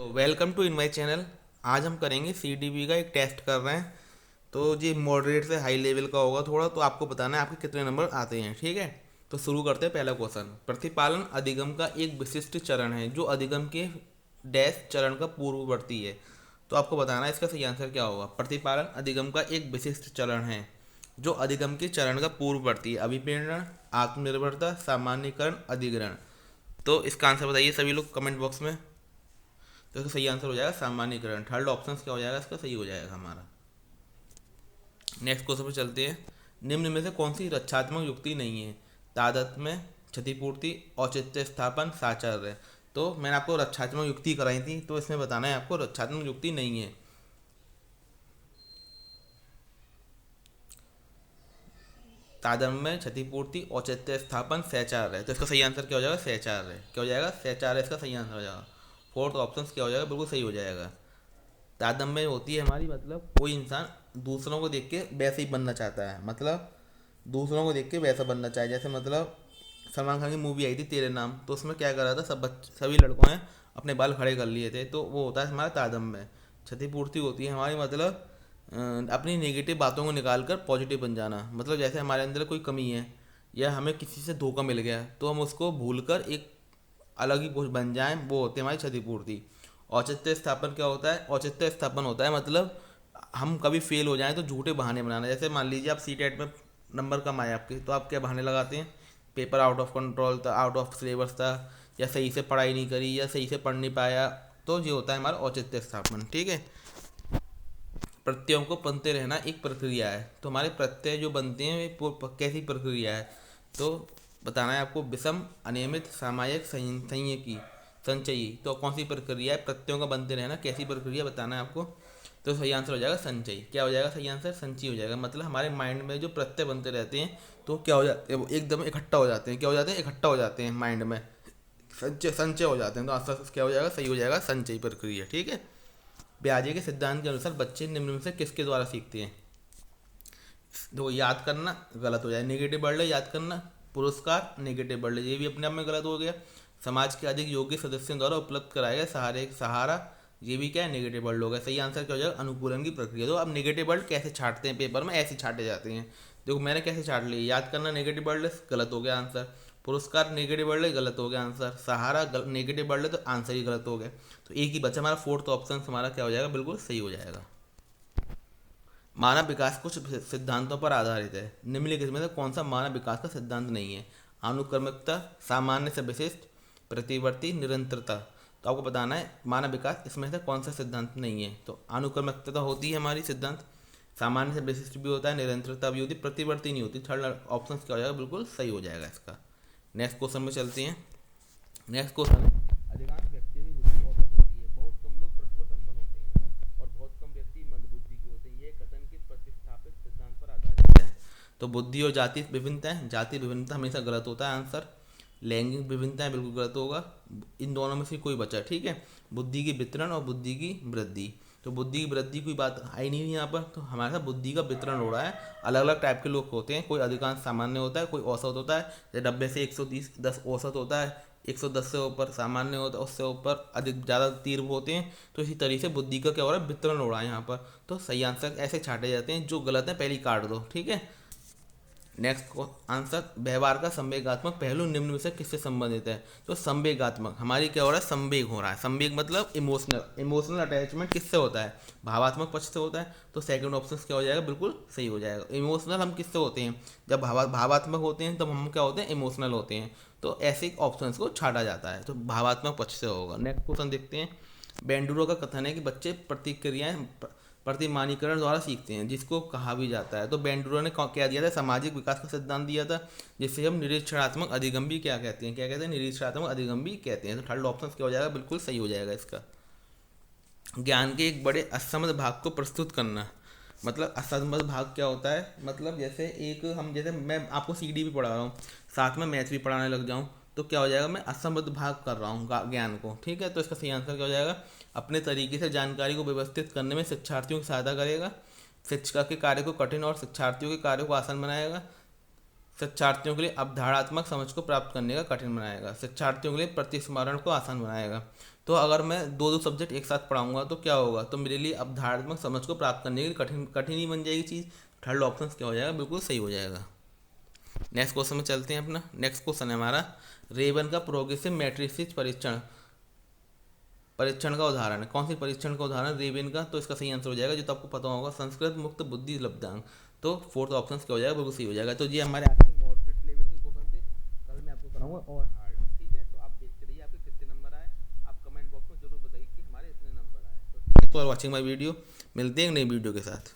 तो welcome to in my channel. आज हम करेंगे सीडीबी का एक टेस्ट कर रहे हैं। तो ये मॉडरेट से हाई लेवल का होगा थोड़ा, तो आपको बताना है आपके कितने नंबर आते हैं। ठीक है, तो शुरू करते हैं। पहला क्वेश्चन, प्रतिपालन अधिगम का एक विशिष्ट चरण है जो अधिगम के डैश चरण का पूर्ववर्ती है। तो आपको बताना है इसका सही आंसर क्या होगा। प्रतिपालन अधिगम का एक विशिष्ट चरण है जो अधिगम के चरण का पूर्ववर्ती है। अभिप्रेरण, आत्मनिर्भरता, सामान्यकरण, अधिग्रहण। तो इसका आंसर बताइए सभी लोग कमेंट बॉक्स में। तो इसका सही आंसर हो जाएगा सामान्यीकरण। थर्ड ऑप्शन क्या हो जाएगा इसका सही हो जाएगा हमारा। नेक्स्ट क्वेश्चन पर चलते हैं। निम्न में से कौन सी रक्षात्मक युक्ति नहीं है। तादात्म्य, क्षतिपूर्ति, औचित्य स्थापन, साचार्य। तो मैंने आपको रक्षात्मक युक्ति कराई थी, तो इसमें बताना है आपको रक्षात्मक युक्ति नहीं है। तादात्म्य, क्षतिपूर्ति, औचित्य स्थापन, सहचार्य। तो इसका सही आंसर क्या हो जाएगा, सहचार्य। क्या हो जाएगा, सहचार्य इसका सही आंसर हो जाएगा। फोर्थ ऑप्शन क्या हो जाएगा, बिल्कुल सही हो जाएगा। तादम्य होती है हमारी, मतलब कोई इंसान दूसरों को देख के वैसे ही बनना चाहता है, मतलब दूसरों को देख के वैसा बनना चाहे। जैसे मतलब सलमान खान की मूवी आई थी तेरे नाम, तो उसमें क्या करा था, सभी लड़कों ने अपने बाल खड़े कर लिए थे, तो वो होता है हमारा तादम्य। क्षतिपूर्ति होती है हमारी, मतलब अपनी नेगेटिव बातों को निकाल कर पॉजिटिव बन जाना। मतलब जैसे हमारे अंदर कोई कमी है या हमें किसी से धोखा मिल गया, तो हम उसको भूल कर एक अलग ही कुछ बन जाएं, वो होती है हमारी क्षतिपूर्ति। औचित्य स्थापन क्या होता है, औचित्य स्थापन होता है मतलब हम कभी फेल हो जाएं तो झूठे बहाने बनाना। जैसे मान लीजिए आप सी टेट में नंबर कम आए आपके, तो आप क्या बहाने लगाते हैं, पेपर आउट ऑफ कंट्रोल था, आउट ऑफ सिलेबस था, या सही से पढ़ाई नहीं करी, या सही से पढ़ नहीं पाया। तो ये होता है हमारा औचित्य स्थापन। ठीक है, प्रत्ययों को बनते रहना एक प्रक्रिया है। तो हमारे प्रत्यय जो बनते हैं वे कैसी प्रक्रिया है, तो बताना है आपको। विषम, अनियमित, सामायिक, संयकी, संचयी। तो कौन सी प्रक्रिया है, प्रत्ययों का बनते रहना कैसी प्रक्रिया बताना है आपको। तो सही आंसर हो जाएगा संचयी। क्या हो जाएगा सही आंसर, संचयी हो जाएगा। मतलब हमारे माइंड में जो प्रत्यय बनते रहते हैं, तो क्या हो जाते हैं, वो एकदम इकट्ठा हो जाते हैं। क्या हो जाते हैं, इकट्ठा हो जाते हैं माइंड में, संचय संचय हो जाते हैं। तो आंसर क्या हो जाएगा, सही हो जाएगा संचयी प्रक्रिया। ठीक है, ब्याजे के सिद्धांत के अनुसार बच्चे निम्न में से किसके द्वारा सीखते हैं। देखो, याद करना गलत हो जाए, नेगेटिव वर्ड याद करना। पुरस्कार, नेगेटिव वर्ड ये भी अपने आप में गलत हो गया। समाज के अधिक योग्य सदस्यों द्वारा उपलब्ध कराया गया सहारा, ये भी क्या है, नेगेटिव वर्ड हो गया। सही आंसर क्या हो जाएगा, अनुकूलन की प्रक्रिया। तो अब नेगेटिव वर्ड कैसे छाटते हैं पेपर में, ऐसे छाटे जाते हैं। देखो मैंने कैसे छाट लिया, याद करना नेगेटिव वर्ड गलत हो गया आंसर, पुरस्कार नेगेटिव वर्ड गलत हो गया आंसर, सहारा नेगेटिव वर्ड तो आंसर ही गलत हो गया। तो एक ही बचा हमारा, फोर्थ ऑप्शन हमारा क्या हो जाएगा, बिल्कुल सही हो जाएगा। मानव विकास कुछ सिद्धांतों पर आधारित है। निम्नलिखित में से कौन सा मानव विकास का सिद्धांत नहीं है। अनुक्रमिकता, सामान्य से विशिष्ट, प्रतिवर्ती, निरंतरता। तो आपको बताना है मानव विकास इसमें से कौन सा सिद्धांत नहीं है। तो अनुक्रमिकता तो होती है हमारी सिद्धांत, सामान्य से विशिष्ट भी होता है, निरंतरता भी होती है, प्रतिवर्ती नहीं होती। थर्ड ऑप्शन क्या हो जाएगा, बिल्कुल सही हो जाएगा इसका। नेक्स्ट क्वेश्चन में चलते हैं। नेक्स्ट क्वेश्चन, अधिकांश व्यक्तियों की बुद्धि औसत होती है, बहुत कम लोग प्रतिभा संपन्न होते हैं और बहुत कम व्यक्ति मंदबुद्धि के होते हैं। यह कथन किस प्रतिस्थापित सिद्धांत पर आधारित है। तो बुद्धि और जाति विभिन्नता है, जाति विभिन्नता हमेशा गलत होता है आंसर। लैंगिक विभिन्नता है, बिल्कुल गलत होगा। इन दोनों में से कोई बचा। ठीक है, बुद्धि की वितरण और बुद्धि की वृद्धि। तो बुद्धि की वृद्धि कोई बात आई नहीं है यहाँ पर, तो हमारे साथ बुद्धि का वितरण हो रहा है। अलग अलग टाइप के लोग होते हैं, कोई अधिकांश सामान्य होता है, कोई औसत होता है। जैसे 90 से 110 औसत होता है, 110 से ऊपर सामान्य होता है, उससे ऊपर अधिक ज़्यादा तीव्र होते हैं। तो इसी तरीके से बुद्धि का क्या हो रहा है, वितरण हो रहा है यहाँ पर। तो सही आंसर ऐसे छाटे जाते हैं, जो गलत है पहले ही काट दो। ठीक है, नेक्स्ट को आंसर, व्यवहार का संवेगात्मक पहलू निम्न में से किससे संबंधित है। तो संवेगात्मक हमारी क्या हो रहा है, संवेग हो रहा है। संवेग मतलब इमोशनल, इमोशनल अटैचमेंट किससे होता है, भावात्मक पक्ष से होता है। तो सेकंड ऑप्शन क्या हो जाएगा, बिल्कुल सही हो जाएगा। इमोशनल हम किससे होते हैं, जब भावात्मक होते हैं तब हम क्या होते हैं, इमोशनल होते हैं। तो ऐसे ऑप्शन को छाटा जाता है, तो भावात्मक पक्ष से होगा। नेक्स्ट क्वेश्चन देखते हैं। बेंडूरो का कथन है कि बच्चे प्रतिक्रियाएं प्रतिमानीकरण द्वारा सीखते हैं, जिसको कहा भी जाता है। तो बेंडूरो ने क्या दिया था, सामाजिक विकास का सिद्धांत दिया था, जिससे हम निरीक्षणात्मक अधिगम भी क्या कहते हैं, क्या कहते हैं, निरीक्षणात्मक अधिगम भी कहते हैं। तो थर्ड ऑप्शन क्या हो जाएगा, बिल्कुल सही हो जाएगा इसका। ज्ञान के एक बड़े असमर्थ भाग को प्रस्तुत करना। मतलब असमर्थ भाग क्या होता है, मतलब जैसे एक हम, जैसे मैं आपको सीडी भी पढ़ा रहा हूँ, साथ में मैथ भी पढ़ाने लग जाऊँ, तो क्या हो जाएगा, मैं असमर्थ भाग कर रहा हूँ ज्ञान को। ठीक है, तो इसका सही आंसर क्या हो जाएगा, अपने तरीके से जानकारी को व्यवस्थित करने में शिक्षार्थियों की सहायता करेगा, शिक्षक के कार्य को कठिन और शिक्षार्थियों के कार्य को आसान बनाएगा, शिक्षार्थियों के लिए अवधारणात्मक समझ को प्राप्त करने का कठिन बनाएगा, शिक्षार्थियों के लिए प्रतिस्मरण को आसान बनाएगा। तो अगर मैं दो दो सब्जेक्ट एक साथ पढ़ाऊंगा तो क्या होगा, तो मेरे लिए अवधारणात्मक समझ को प्राप्त करने के लिए कठिन कठिन ही बन जाएगी चीज़। थर्ड ऑप्शन क्या हो जाएगा, बिल्कुल सही हो जाएगा। नेक्स्ट क्वेश्चन में चलते हैं अपना। नेक्स्ट क्वेश्चन है हमारा, रेबन का प्रोग्रेसिव मैट्रिक्स परीक्षण परीक्षण का उदाहरण है। कौन सी परीक्षण का उदाहरण रेबेन का, तो इसका सही आंसर हो जाएगा जो तो आपको पता होगा, संस्कृत मुक्त बुद्धि लब्धांक। तो फोर्थ ऑप्शन क्या हो जाएगा, बिल्कुल सही हो जाएगा। तो ये हमारे आज के मॉडरेट लेवल के क्वेश्चन थे। कल मैं आपको कराऊंगा और हार्ड, ठीक है। तो आप देखते रहिए आपके कितने नंबर आए, आप कमेंट बॉक्स में जरूर बताइए कि हमारे इतने नंबर आए। तो thanks for watching my video, मिलते हैं एक नई वीडियो के साथ।